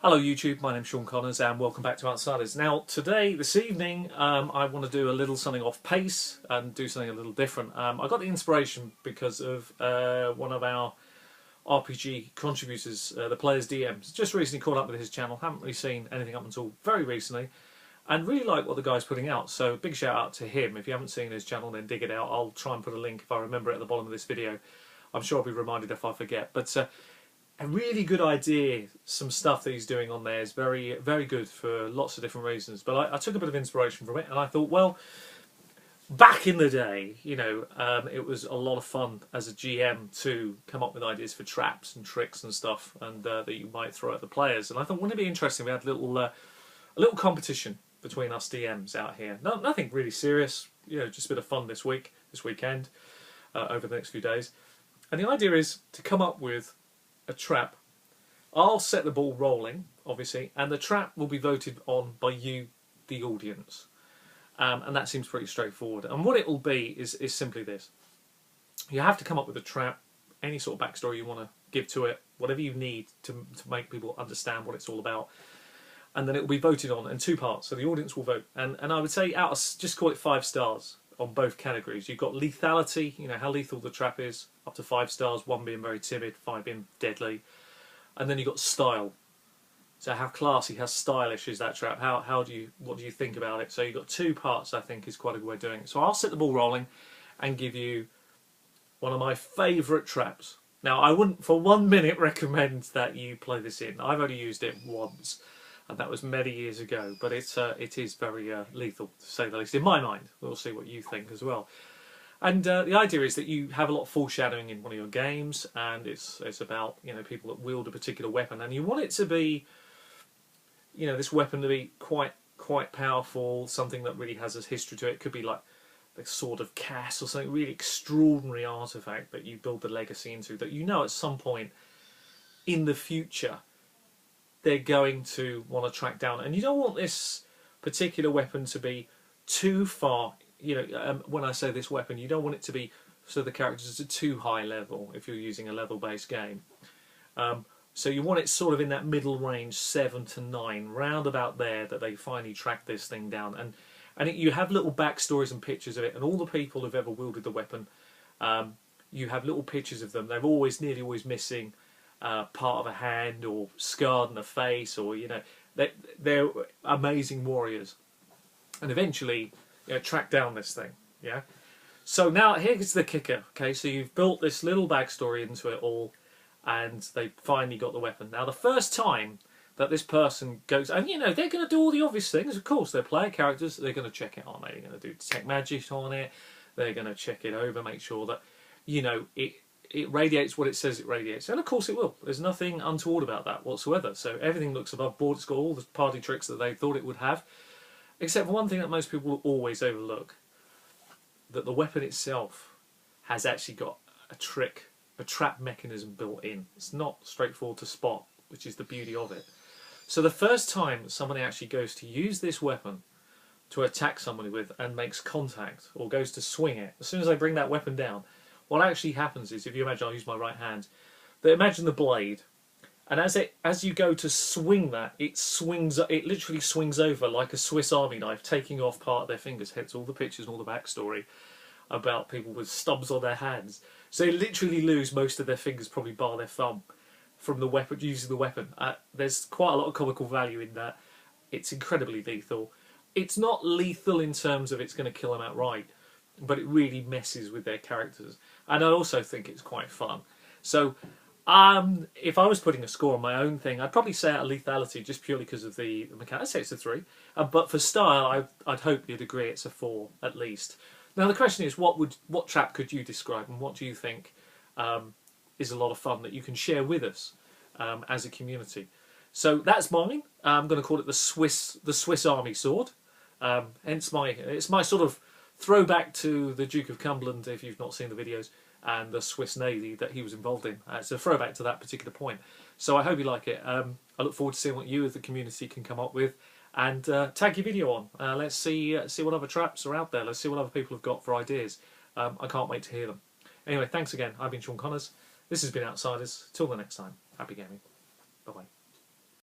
Hello YouTube, my name's Sean Connors and welcome back to Outsiders. Now this evening, I want to do a little something off pace and do something a little different. I got the inspiration because of one of our RPG contributors, the playersdm. Just recently caught up with his channel, haven't really seen anything up until very recently, and really like what the guy's putting out, so big shout out to him. If you haven't seen his channel, then dig it out. I'll try and put a link if I remember it at the bottom of this video. I'm sure I'll be reminded if I forget, but a really good idea. Some stuff that he's doing on there is very, very good for lots of different reasons. But I took a bit of inspiration from it, and I thought, well, back in the day, you know, it was a lot of fun as a GM to come up with ideas for traps and tricks and stuff, and that you might throw at the players. And I thought, wouldn't it be interesting? We had a little competition between us DMs out here. Nothing really serious, you know, just a bit of fun this weekend, over the next few days. And the idea is to come up with a trap. I'll set the ball rolling, obviously, and the trap will be voted on by you, the audience. And that seems pretty straightforward. And what it will be is simply this. You have to come up with a trap, any sort of backstory you want to give to it, whatever you need to make people understand what it's all about. And then it will be voted on in two parts, so the audience will vote. And I would say, just call it 5 stars on both categories. You've got lethality, you know, how lethal the trap is, up to 5 stars, 1 being very timid, 5 being deadly. And then you've got style. So how classy, how stylish is that trap? What do you think about it? So you've got 2 parts, I think, is quite a good way of doing it. So I'll set the ball rolling and give you one of my favourite traps. Now, I wouldn't for 1 minute recommend that you play this in. I've only used it once, and that was many years ago, but it is very lethal, to say the least, in my mind. We'll see what you think as well. And the idea is that you have a lot of foreshadowing in one of your games, and it's about, you know, people that wield a particular weapon, and you want it to be, you know, this weapon to be quite powerful, something that really has a history to it. It could be like the Sword of Cass or something really extraordinary artifact that you build the legacy into, that you know at some point in the future they're going to want to track down. And you don't want this particular weapon to be too far, you know, when I say this weapon, you don't want it to be so the characters are too high level if you're using a level-based game. So you want it sort of in that middle range, 7 to 9, round about there, that they finally track this thing down. And you have little backstories and pictures of it, and all the people who've ever wielded the weapon, you have little pictures of them. They're nearly always missing part of a hand, or scarred in the face, or, you know, they're amazing warriors, and eventually, you know, track down this thing. Yeah. So now here's the kicker. Okay, so you've built this little backstory into it all, and they finally got the weapon. Now the first time that this person goes, and you know, they're going to do all the obvious things. Of course, they're player characters. They're going to check it on. They're going to do detect magic on it. They're going to check it over, make sure that, you know, it radiates what it says it radiates. And of course it will. There's nothing untoward about that whatsoever. So everything looks above board. It's got all the party tricks that they thought it would have. Except for one thing that most people always overlook. That the weapon itself has actually got a trick, a trap mechanism built in. It's not straightforward to spot, which is the beauty of it. So the first time somebody actually goes to use this weapon to attack somebody with and makes contact, or goes to swing it, as soon as they bring that weapon down, what actually happens is, if you imagine, I'll use my right hand, imagine the blade, and as you go to swing that, it literally swings over like a Swiss Army knife, taking off part of their fingers, hence all the pictures and all the backstory about people with stubs on their hands. So they literally lose most of their fingers, probably bar their thumb, from the weapon, using the weapon. There's quite a lot of comical value in that. It's incredibly lethal. It's not lethal in terms of it's going to kill them outright, but it really messes with their characters. And I also think it's quite fun. So if I was putting a score on my own thing, I'd probably say out of lethality, just purely because of the mechanics. I'd say it's a 3. But for style, I'd hope you'd agree it's a 4 at least. Now the question is, what trap could you describe, and what do you think is a lot of fun that you can share with us as a community? So that's mine. I'm going to call it the Swiss Army sword. Hence it's my sort of throwback to the Duke of Cumberland, if you've not seen the videos, and the Swiss Navy that he was involved in. It's a throwback to that particular point. So I hope you like it. I look forward to seeing what you as the community can come up with, and tag your video on. Let's see what other traps are out there. Let's see what other people have got for ideas. I can't wait to hear them. Anyway, thanks again. I've been Sean Connors. This has been Outsiders. Till the next time, happy gaming. Bye-bye.